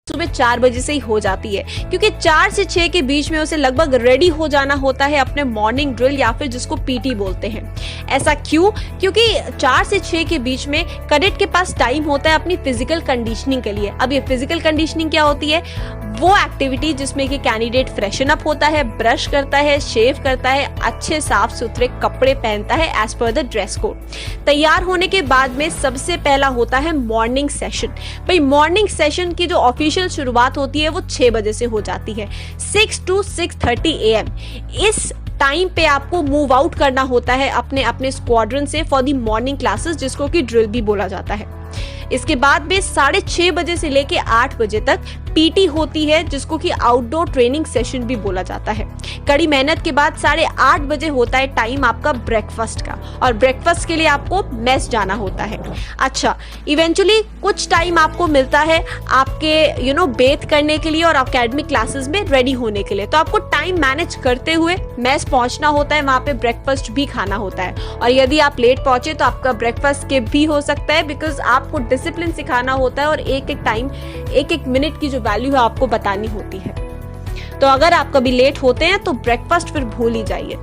सुबह 4 बजे से ही हो जाती है, क्योंकि 4 से 6 के बीच में उसे लगभग रेडी हो जाना होता है अपने मॉर्निंग ड्रिल या फिर जिसको पीटी बोलते हैं। ऐसा क्यों? क्योंकि 4 से 6 के बीच में कैडेट के पास टाइम होता है अपनी फिजिकल कंडीशनिंग के लिए। अब ये फिजिकल कंडीशनिंग क्या होती है? वो एक्टिविटी जिसमें कि कैंडिडेट फ्रेशन अप होता है, ब्रश करता है, शेव करता है, अच्छे साफ सुथरे कपड़े पहनता है as per the dress code. तैयार होने के बाद में सबसे पहला होता है मॉर्निंग सेशन। भाई मॉर्निंग सेशन की जो ऑफिशियल शुरुआत होती है वो 6 बजे से हो जाती है, 6 to 6:30 AM। इस टाइम पे आपको मूव आउट करना होता है अपने अपने स्क्वाड्रन से फॉर दी मॉर्निंग क्लासेस, जिसको कि ड्रिल भी बोला जाता है। इसके बाद में 6:30 बजे से लेके 8 बजे तक पीटी होती है, जिसको कि आउटडोर ट्रेनिंग सेशन भी बोला जाता है। कड़ी मेहनत के बाद 8:30 बजे होता है टाइम आपका ब्रेकफास्ट का, और ब्रेकफास्ट के लिए आपको मेस जाना होता है। अच्छा, इवेंचुअली कुछ टाइम आपको मिलता है आपके बेथ करने के लिए और एकेडमिक क्लासेस में रेडी होने के लिए, तो आपको टाइम मैनेज करते हुए मेस पहुंचना होता है, वहां पे ब्रेकफास्ट भी खाना होता है। और यदि आप लेट पहुंचे तो आपका ब्रेकफास्ट स्किप भी हो सकता है, बिकॉज आपको डिसिप्लिन सिखाना होता है और एक एक मिनट की जो वैल्यू है आपको बतानी होती है। तो अगर आप कभी लेट होते हैं तो ब्रेकफास्ट फिर भूल ही जाइए।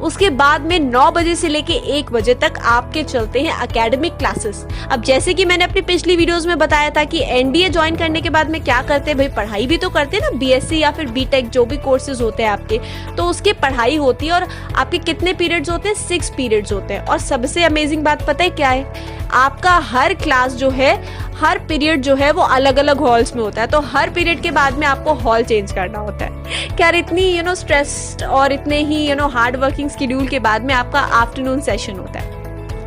उसके बाद में 9 बजे से लेके 1 बजे तक आपके चलते हैं एकेडमिक क्लासेस। अब जैसे कि मैंने अपनी पिछली वीडियोस में बताया था कि एनडीए ज्वाइन करने के बाद में क्या करते हैं, भाई पढ़ाई भी तो करते हैं ना, बीएससी या फिर बीटेक जो भी कोर्सेज होते हैं आपके, तो उसकी पढ़ाई होती है। और आपके कितने पीरियड्स होते हैं? 6 पीरियड्स होते हैं। और सबसे अमेजिंग बात पता है क्या है? आपका हर क्लास जो है, हर पीरियड जो है वो अलग अलग हॉल्स में होता है, तो हर पीरियड के बाद में आपको हॉल चेंज करना होता है। क्या इतनी स्ट्रेस्ड और इतने ही हार्ड वर्किंग शेड्यूल के बाद में आपका आफ्टरनून सेशन होता है।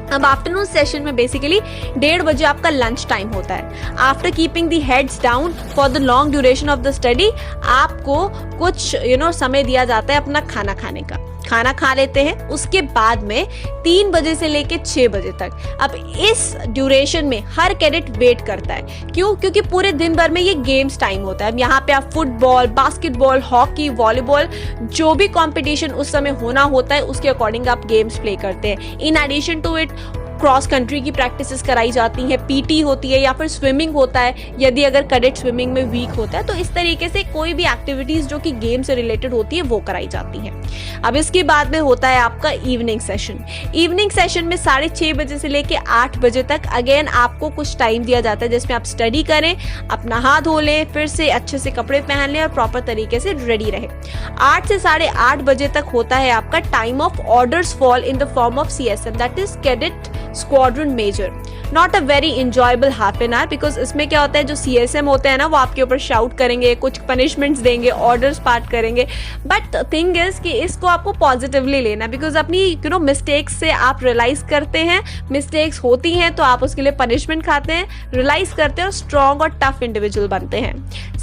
अब आफ्टरनून सेशन में बेसिकली 1:30 बजे आपका लंच टाइम होता है। After keeping the heads down for the long duration of the study, आपको कुछ समय दिया जाता है अपना खाना खाने का। खाना खा लेते हैं, उसके बाद में 3 बजे से लेके 6 बजे तक। अब इस ड्यूरेशन में हर कैडेट वेट करता है। क्यों? क्योंकि पूरे दिन भर में ये गेम्स टाइम होता है। यहाँ पे आप फुटबॉल, बास्केटबॉल, हॉकी, वॉलीबॉल, जो भी कंपटीशन उस समय होना होता है उसके अकॉर्डिंग आप गेम्स प्ले करते हैं। In addition to it cross country की प्रैक्टिसेस कराई जाती हैं, पीटी होती है या फिर स्विमिंग होता है, यदि अगर कैडेट स्विमिंग में वीक होता है तो इस तरीके से कोई भी एक्टिविटीज जो कि गेम से रिलेटेड होती है वो कराई जाती हैं। अब इसके बाद में होता है आपका इवनिंग सेशन। इवनिंग सेशन में 6:30 बजे से लेके 8 बजे तक अगेन आपको कुछ टाइम दिया जाता है जिसमें आप स्टडी करें, अपना हाथ धो लें, फिर से अच्छे से कपड़े पहन लें और प्रॉपर तरीके से रेडी रहे। 8 से 8:30 बजे तक होता है आपका time of orders fall in the form of CSM, that is cadet squadron major. Not a very enjoyable half an hour, because इसमें क्या होता है, जो CSM होते हैं ना वो आपके ऊपर शाउट करेंगे, कुछ पनिशमेंट्स देंगे, ऑर्डर्स पार्ट करेंगे। बट थिंग इज कि इसको आपको पॉजिटिवली लेना, बिकॉज अपनी मिस्टेक्स से आप रियलाइज करते हैं, मिस्टेक्स होती हैं तो आप उसके लिए पनिशमेंट खाते हैं, रियलाइज करते हैं और स्ट्रॉन्ग और टफ इंडिविजुअल बनते हैं।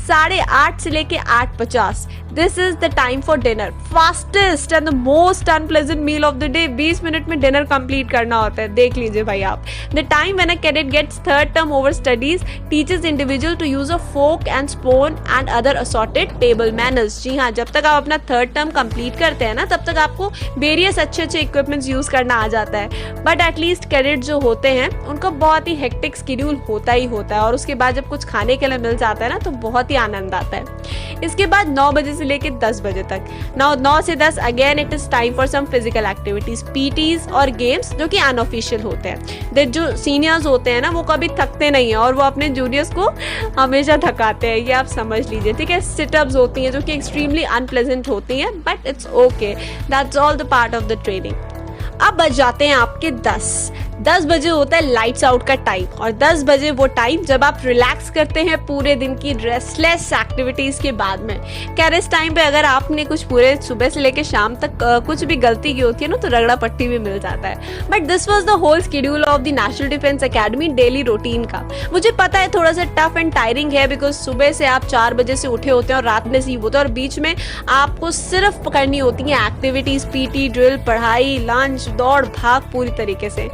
8:30 से लेके 8:50 this is the time for dinner, fastest and the most unpleasant meal of the day. 20 minute में डिनर कंप्लीट करना होता है, देख लीजिए भाई आप। The time when a cadet gets third term over studies teaches individual to use a fork and spoon and other assorted table manners. जी हाँ, जब तक आप अपना थर्ड टर्म कंप्लीट करते हैं ना तब तक आपको वेरियस अच्छे इक्विपमेंट्स यूज करना आ जाता है। बट एटलीस्ट कैडेट जो होते हैं उनका बहुत ही हेक्टिक शेड्यूल होता ही होता है, और उसके बाद जब कुछ खाने के लिए मिल जाता है ना तो बहुत ही आनंद आता है। इसके बाद 9 बजे से लेके 10 बजे तक, 9 से 10 again it is time for some physical activities, PTs और गेम्स जो कि अनऑफिशियल होते हैं। जो सीनियर्स होते हैं ना वो कभी थकते नहीं है और वो अपने जूनियर्स को हमेशा थकाते हैं, ये आप समझ लीजिए, ठीक है। सिटअप्स होती हैं जो कि एक्सट्रीमली अनप्लेजेंट होती हैं, but it's okay, that's all the part of the training. अब बज जाते हैं आपके 10 बजे होता है लाइट्स आउट का टाइम, और 10 बजे वो टाइम जब आप रिलैक्स करते हैं पूरे दिन की रेस्टलेस एक्टिविटीज के बाद में। क्या इस टाइम पे अगर आपने कुछ पूरे सुबह से लेकर शाम तक कुछ भी गलती की होती है ना तो रगड़ा पट्टी भी मिल जाता है। But this was the whole schedule of the National Defence Academy daily routine का। मुझे पता है थोड़ा सा टफ एंड टायरिंग है, बिकॉज सुबह से आप 4 बजे से उठे होते हैं और रात में स्लीप होता है, और बीच में आपको सिर्फ पकड़नी होती है एक्टिविटीज, पीटी, ड्रिल, पढ़ाई, लंच, दौड़ भाग पूरी तरीके से।